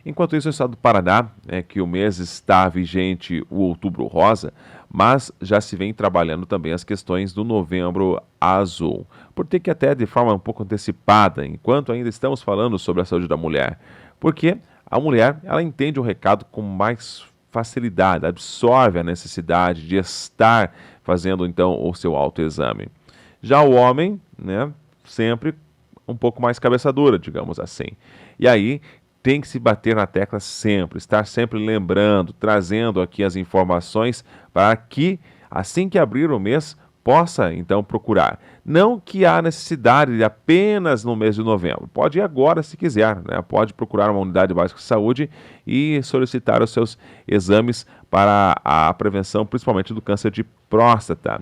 Enquanto isso, no estado do Paraná, que o mês está vigente o Outubro Rosa, mas já se vem trabalhando também as questões do Novembro Azul, por ter que até de forma um pouco antecipada, enquanto ainda estamos falando sobre a saúde da mulher, porque a mulher ela entende o recado com mais facilidade, absorve a necessidade de estar fazendo então o seu autoexame. Já o homem, né, sempre um pouco mais cabeça dura, digamos assim. E aí tem que se bater na tecla sempre, estar sempre lembrando, trazendo aqui as informações para que, assim que abrir o mês, possa então procurar. Não que há necessidade de apenas no mês de novembro. Pode ir agora se quiser, né? Pode procurar uma unidade básica de saúde e solicitar os seus exames para a prevenção, principalmente do câncer de próstata.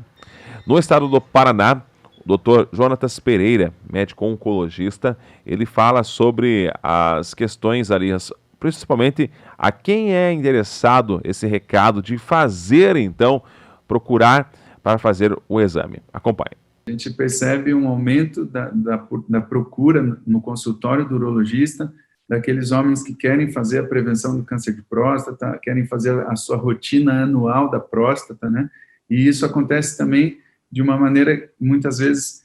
No estado do Paraná, o Dr. Jonatas Pereira, médico oncologista, ele fala sobre as questões ali, principalmente a quem é endereçado esse recado de fazer, então, procurar para fazer o exame. Acompanhe. A gente percebe um aumento da procura no consultório do urologista, daqueles homens que querem fazer a prevenção do câncer de próstata, querem fazer a sua rotina anual da próstata, né? E isso acontece também de uma maneira, muitas vezes,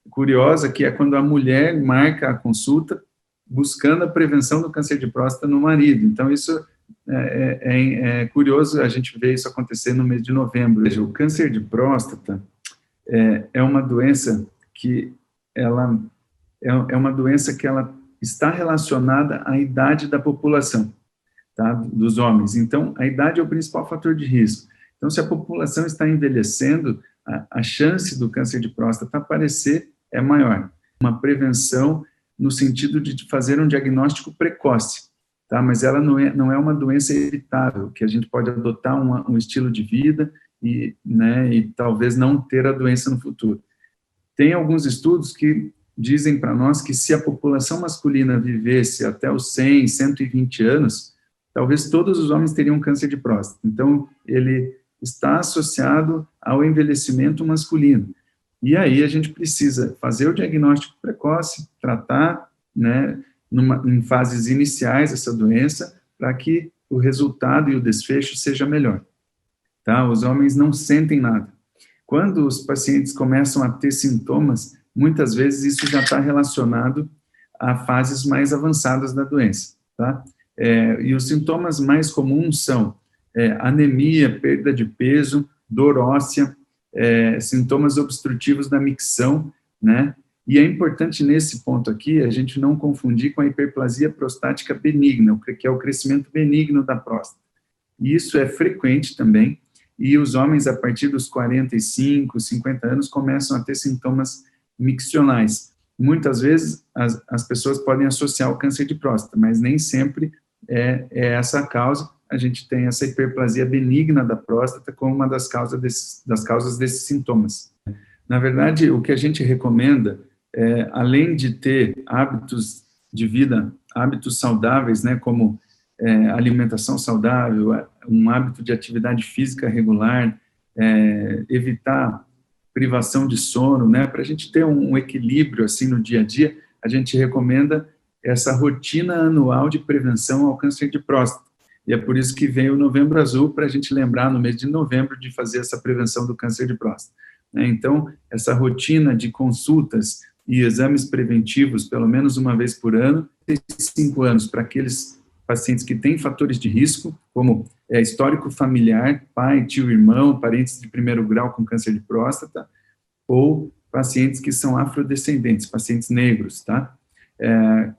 curiosa, que é quando a mulher marca a consulta buscando a prevenção do câncer de próstata no marido. Então, isso é curioso a gente ver isso acontecer no mês de novembro. O câncer de próstata é uma doença que ela está relacionada à idade da população, tá? Dos homens. Então, a idade é o principal fator de risco. Então, se a população está envelhecendo, a chance do câncer de próstata aparecer é maior. Uma prevenção no sentido de fazer um diagnóstico precoce, tá? Mas ela não é uma doença evitável, que a gente pode adotar um estilo de vida e talvez não ter a doença no futuro. Tem alguns estudos que dizem para nós que se a população masculina vivesse até os 100, 120 anos, talvez todos os homens teriam câncer de próstata. Então, ele está associado ao envelhecimento masculino. E aí a gente precisa fazer o diagnóstico precoce, tratar, né, em fases iniciais essa doença, para que o resultado e o desfecho seja melhor. Tá? Os homens não sentem nada. Quando os pacientes começam a ter sintomas, muitas vezes isso já está relacionado a fases mais avançadas da doença. Tá? E os sintomas mais comuns são anemia, perda de peso, dor óssea, sintomas obstrutivos da micção, né? E é importante nesse ponto aqui a gente não confundir com a hiperplasia prostática benigna, que é o crescimento benigno da próstata. E isso é frequente também, e os homens a partir dos 45, 50 anos começam a ter sintomas miccionais. Muitas vezes as pessoas podem associar o câncer de próstata, mas nem sempre é essa a causa. A gente tem essa hiperplasia benigna da próstata como uma das causas desses sintomas. Na verdade, o que a gente recomenda, além de ter hábitos de vida, hábitos saudáveis, né, como alimentação saudável, um hábito de atividade física regular, evitar privação de sono, né, para a gente ter um equilíbrio assim no dia a dia, a gente recomenda essa rotina anual de prevenção ao câncer de próstata. E é por isso que vem o Novembro Azul, para a gente lembrar no mês de novembro de fazer essa prevenção do câncer de próstata. Então, essa rotina de consultas e exames preventivos, pelo menos uma vez por ano, 5 anos, para aqueles pacientes que têm fatores de risco, como histórico familiar, pai, tio, irmão, parentes de primeiro grau com câncer de próstata, ou pacientes que são afrodescendentes, pacientes negros, tá?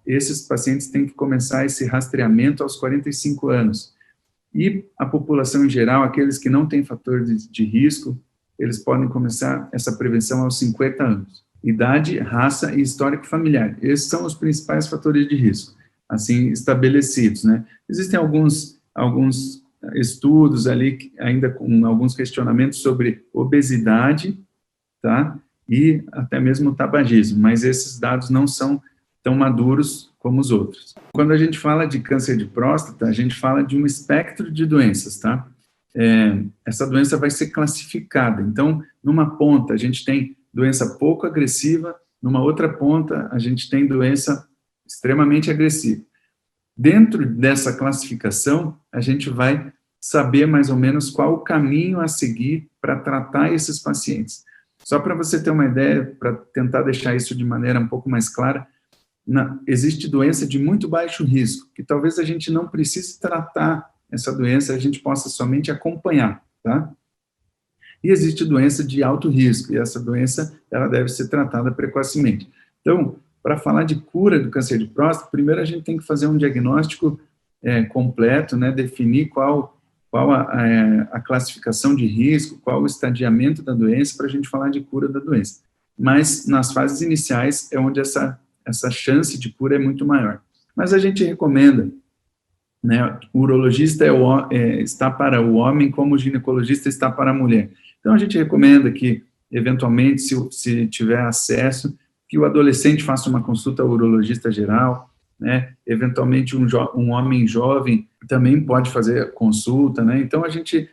Esses pacientes têm que começar esse rastreamento aos 45 anos. E a população em geral, aqueles que não têm fator de risco, eles podem começar essa prevenção aos 50 anos. Idade, raça e histórico familiar. Esses são os principais fatores de risco, assim, estabelecidos, né? Existem alguns estudos ali, ainda com alguns questionamentos sobre obesidade, tá? E até mesmo tabagismo, mas esses dados não são tão maduros como os outros. Quando a gente fala de câncer de próstata, a gente fala de um espectro de doenças, tá? Essa doença vai ser classificada. Então, numa ponta, a gente tem doença pouco agressiva, numa outra ponta, a gente tem doença extremamente agressiva. Dentro dessa classificação, a gente vai saber mais ou menos qual o caminho a seguir para tratar esses pacientes. Só para você ter uma ideia, para tentar deixar isso de maneira um pouco mais clara, existe doença de muito baixo risco, que talvez a gente não precise tratar essa doença, a gente possa somente acompanhar, tá? E existe doença de alto risco, e essa doença, ela deve ser tratada precocemente. Então, para falar de cura do câncer de próstata, primeiro a gente tem que fazer um diagnóstico completo, né, definir qual a classificação de risco, qual o estadiamento da doença, para a gente falar de cura da doença. Mas, nas fases iniciais, é onde essa chance de cura é muito maior. Mas a gente recomenda, né, o urologista está para o homem como o ginecologista está para a mulher. Então, a gente recomenda que, eventualmente, se tiver acesso, que o adolescente faça uma consulta ao urologista geral, né, eventualmente um homem jovem também pode fazer consulta, né, então a gente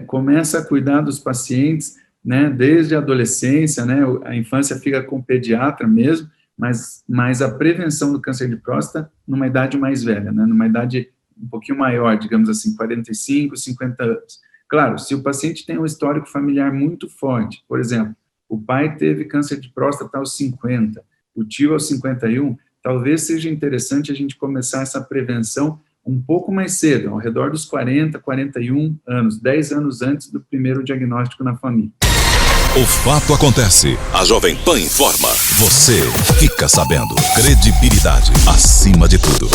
começa a cuidar dos pacientes, né, desde a adolescência, né, a infância fica com o pediatra mesmo, mas a prevenção do câncer de próstata numa idade mais velha, né, numa idade um pouquinho maior, digamos assim, 45, 50 anos. Claro, se o paciente tem um histórico familiar muito forte, por exemplo, o pai teve câncer de próstata aos 50, o tio aos 51, talvez seja interessante a gente começar essa prevenção um pouco mais cedo, ao redor dos 40, 41 anos, 10 anos antes do primeiro diagnóstico na família. O fato acontece. A Jovem Pan informa. Você fica sabendo. Credibilidade acima de tudo.